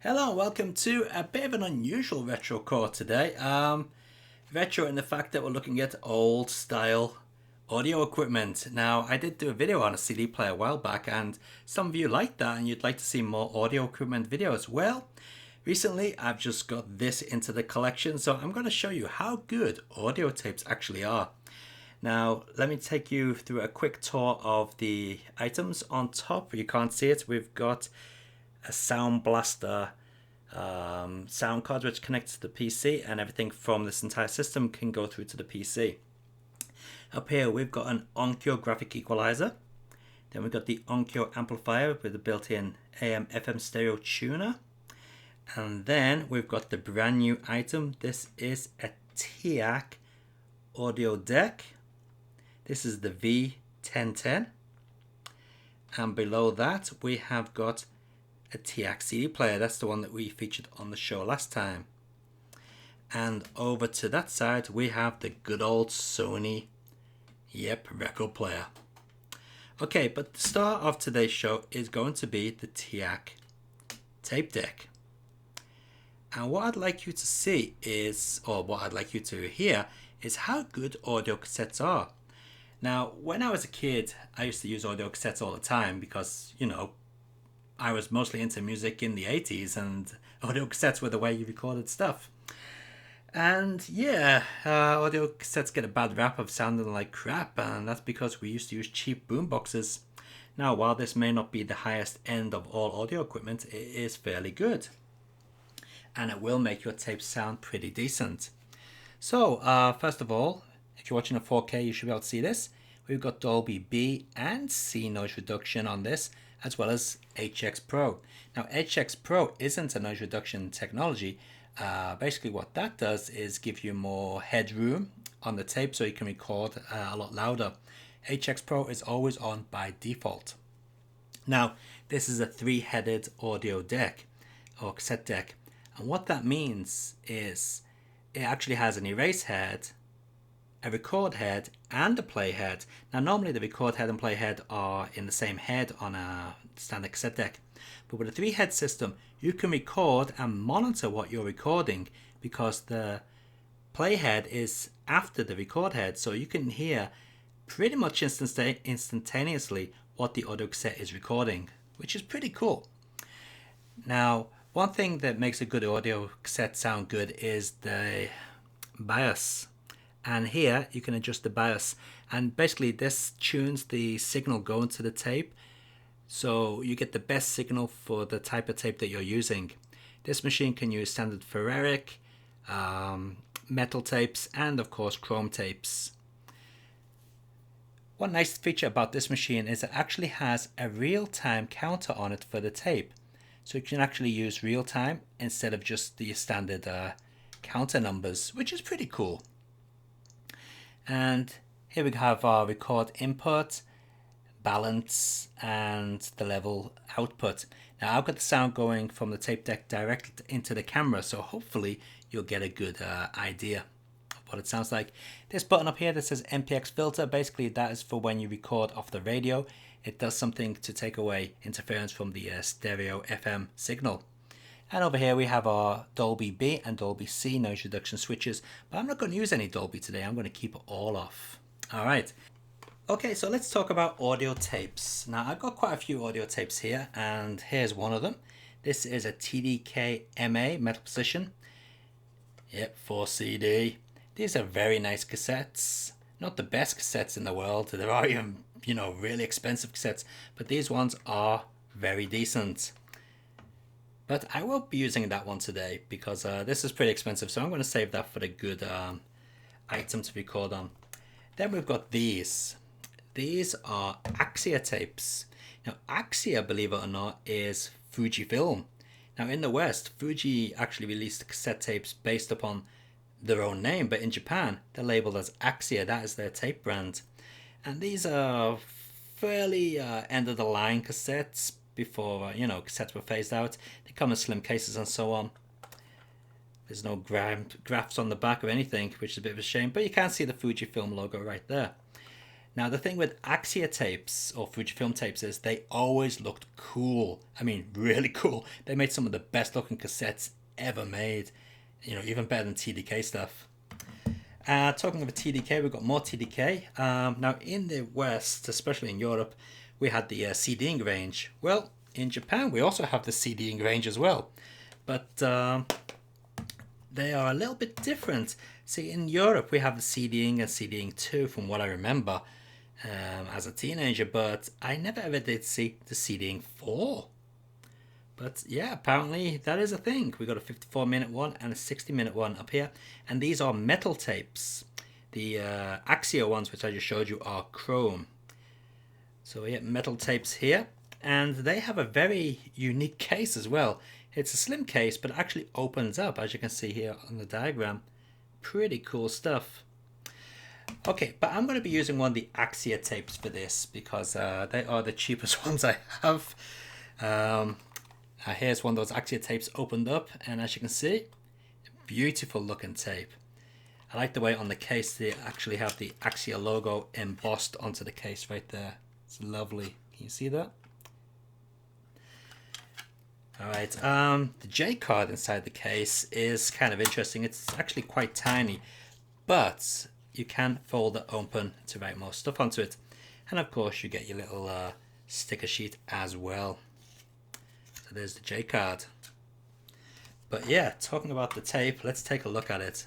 Hello, welcome to a bit of an unusual retro core today. Retro in the fact that we're looking at old style audio equipment. Now, I did do a video on a CD player a while back, and some of you liked that and you'd like to see more audio equipment videos. Well, recently I've just got this into the collection, so I'm going to show you how good audio tapes actually are. Now, let me take you through a quick tour of the items. On top, you can't see it, we've got a Sound Blaster sound card which connects to the PC, and everything from this entire system can go through to the PC. Up here we've got an Onkyo graphic equalizer, then we've got the Onkyo amplifier with a built-in AM FM stereo tuner, and then we've got the brand new item. This is a TEAC audio deck. This is the V1010, and below that we have got a TEAC CD player. That's the one that we featured on the show last time. And over to that side we have the good old Sony record player. Okay, but the star of today's show is going to be the TEAC tape deck. And what I'd like you to see is, or what I'd like you to hear, is how good audio cassettes are. Now, when I was a kid, I used to use audio cassettes all the time because, I was mostly into music in the 80s, and audio cassettes were the way you recorded stuff. And audio cassettes get a bad rap of sounding like crap, and that's because we used to use cheap boomboxes. Now, while this may not be the highest end of all audio equipment, it is fairly good. And it will make your tapes sound pretty decent. So, first of all, if you're watching a 4K, you should be able to see this. We've got Dolby B and C noise reduction on this, as well as HX Pro. Now, HX Pro isn't a noise reduction technology. Basically what that does is give you more headroom on the tape so you can record a lot louder. HX Pro is always on by default. Now, this is a 3-headed audio deck or cassette deck, and what that means is it actually has an erase head, a record head, and a play head. Now, normally the record head and play head are in the same head on a standard cassette deck, but with a 3-head system you can record and monitor what you're recording because the play head is after the record head, so you can hear pretty much instantaneously what the audio cassette is recording, which is pretty cool. Now, one thing that makes a good audio cassette sound good is the bias. And here you can adjust the bias, and basically this tunes the signal going to the tape so you get the best signal for the type of tape that you're using. This machine can use standard ferric, metal tapes, and of course chrome tapes. One nice feature about this machine is it actually has a real-time counter on it for the tape, so you can actually use real-time instead of just the standard counter numbers, which is pretty cool. And here we have our record input, balance, and the level output. Now, I've got the sound going from the tape deck direct into the camera, so hopefully you'll get a good idea of what it sounds like. This button up here that says MPX filter, basically that is for when you record off the radio. It does something to take away interference from the stereo FM signal. And over here we have our Dolby B and Dolby C noise reduction switches, but I'm not going to use any Dolby today. I'm going to keep it all off. Alright, okay, so let's talk about audio tapes. Now, I've got quite a few audio tapes here, and here's one of them. This is a TDK MA metal position. Yep, 4CD. These are very nice cassettes. Not the best cassettes in the world. There are even, really expensive cassettes, but these ones are very decent. But I won't be using that one today because this is pretty expensive, so I'm going to save that for the good item to record on. Then we've got these. These are Axia tapes. Now, Axia, believe it or not, is Fujifilm. Now, in the West, Fuji actually released cassette tapes based upon their own name, but in Japan, they're labeled as Axia. That is their tape brand. And these are fairly end-of-the-line cassettes before, cassettes were phased out. They come in slim cases and so on. There's no graphs on the back or anything, which is a bit of a shame, but you can see the Fujifilm logo right there. Now the thing with Axia tapes or Fujifilm tapes is they always looked cool. I mean, really cool. They made some of the best looking cassettes ever made. You know, even better than TDK stuff. Talking of a TDK, we've got more TDK. Now in the West, especially in Europe, we had the CDing range. Well, in Japan we also have the CDing range as well. But they are a little bit different. See, in Europe we have the CDing and CDing 2 from what I remember as a teenager, but I never ever did see the CDing 4. But yeah, apparently that is a thing. We got a 54-minute one and a 60-minute one up here, and these are metal tapes. The Axia ones, which I just showed you, are chrome. So we get metal tapes here, and they have a very unique case as well. It's a slim case, but it actually opens up, as you can see here on the diagram. Pretty cool stuff. Okay, but I'm going to be using one of the Axia tapes for this because they are the cheapest ones I have. Here's one of those Axia tapes opened up, and as you can see, beautiful looking tape. I like the way on the case they actually have the Axia logo embossed onto the case right there. It's lovely. Can you see that? Alright, the J card inside the case is kind of interesting. It's actually quite tiny, but you can fold it open to write more stuff onto it. And of course you get your little sticker sheet as well. So there's the J card. But yeah, talking about the tape, let's take a look at it.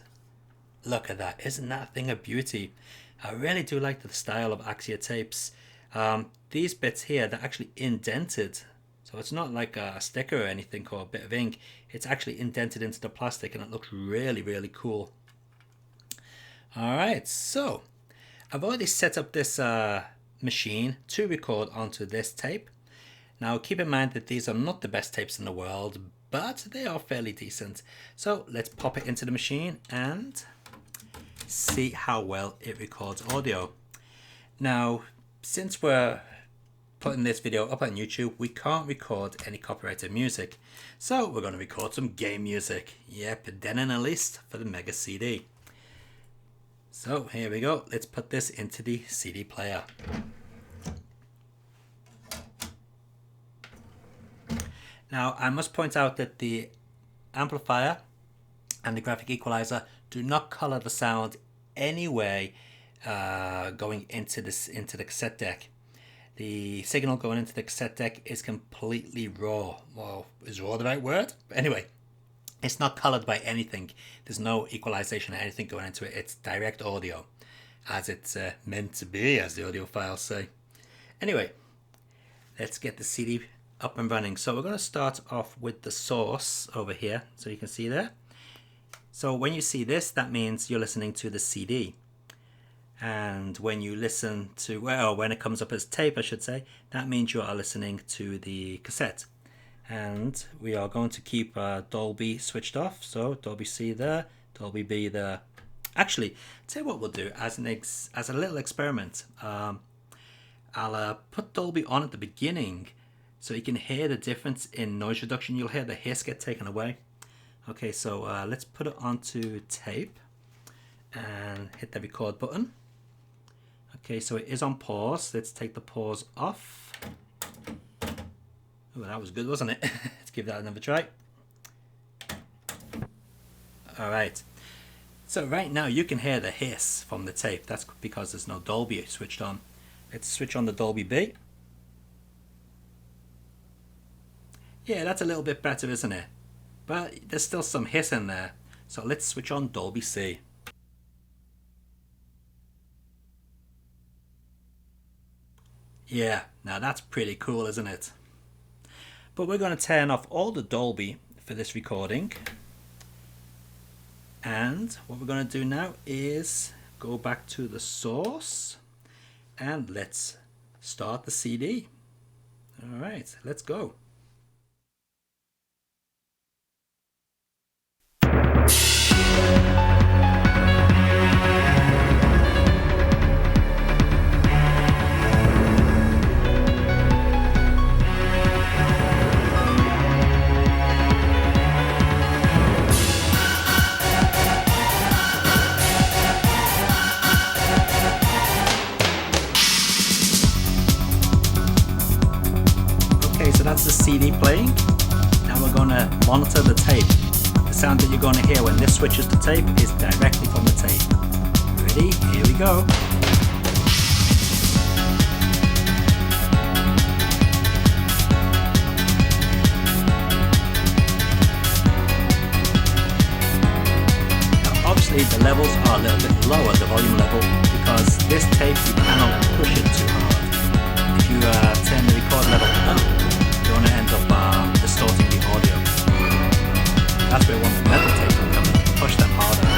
Look at that, isn't that thing a beauty? I really do like the style of Axia tapes. These bits here, they're actually indented. So it's not like a sticker or anything or a bit of ink. It's actually indented into the plastic, and it looks really, really cool. Alright, so I've already set up this machine to record onto this tape. Now keep in mind that these are not the best tapes in the world, but they are fairly decent. So let's pop it into the machine and see how well it records audio. Now, since we're putting this video up on YouTube, we can't record any copyrighted music. So we're going to record some game music. Yep, then and at least for the Mega CD. So here we go. Let's put this into the CD player. Now I must point out that the amplifier and the graphic equalizer do not color the sound anyway going into the cassette deck. The signal going into the cassette deck is completely raw. Well, is raw the right word? But anyway, it's not colored by anything. There's no equalization or anything going into it. It's direct audio, as it's meant to be, as the audiophiles say. Anyway, let's get the CD up and running. So we're going to start off with the source over here, so you can see there. So when you see this, that means you're listening to the CD. And when you listen to, well, when it comes up as tape, I should say, that means you are listening to the cassette. And we are going to keep Dolby switched off. So Dolby C there, Dolby B there. Actually, tell you what we'll do as a little experiment. I'll put Dolby on at the beginning so you can hear the difference in noise reduction. You'll hear the hiss get taken away. Okay, so let's put it onto tape and hit the record button. Okay, so it is on pause. Let's take the pause off. Oh, that was good, wasn't it? Let's give that another try. Alright, so right now you can hear the hiss from the tape. That's because there's no Dolby switched on. Let's switch on the Dolby B. Yeah, that's a little bit better, isn't it? But there's still some hiss in there. So let's switch on Dolby C. Yeah, now that's pretty cool, isn't it? But we're going to turn off all the Dolby for this recording. And what we're going to do now is go back to the source and let's start the CD. Alright, let's go. CD playing. Now we're going to monitor the tape. The sound that you're going to hear when this switches to tape is directly from the tape. Ready? Here we go. Now, obviously the levels are a little bit lower, the volume level, because this tape you cannot push it too hard. If you turn the record level up, you're going to end up distorting the audio. That's where we want the metal tape to come in. Push them harder.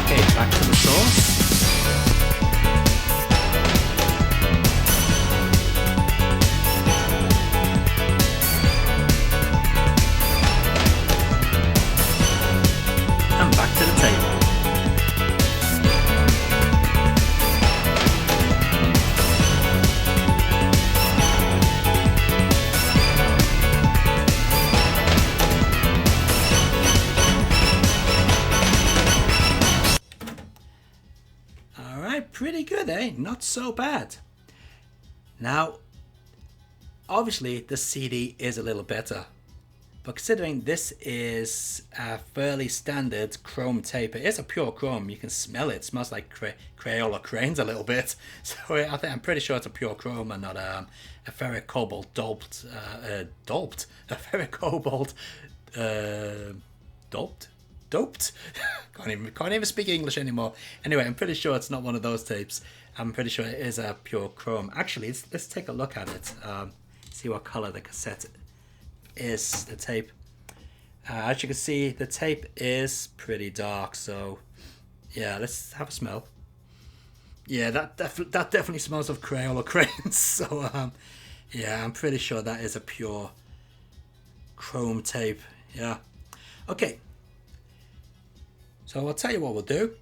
Okay, back to the source. And back to the tape. Pretty good, eh? Not so bad. Now, obviously the CD is a little better, but considering this is a fairly standard chrome tape, it is a pure chrome. You can smell it. It smells like Crayola cranes a little bit. So I'm pretty sure it's a pure chrome and not a ferric cobalt doped. A ferric cobalt doped. Can't even speak English anymore. Anyway, I'm pretty sure it's not one of those tapes. I'm pretty sure it is a pure chrome. Actually, let's take a look at it. See what color the cassette is. The tape. As you can see, the tape is pretty dark. So, yeah, let's have a smell. Yeah, that definitely smells of Crayola cranes. So, yeah, I'm pretty sure that is a pure chrome tape. Yeah. Okay. So I'll tell you what we'll do.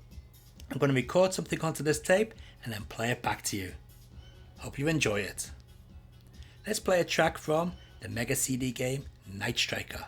I'm going to record something onto this tape and then play it back to you. Hope you enjoy it. Let's play a track from the Mega CD game Night Striker.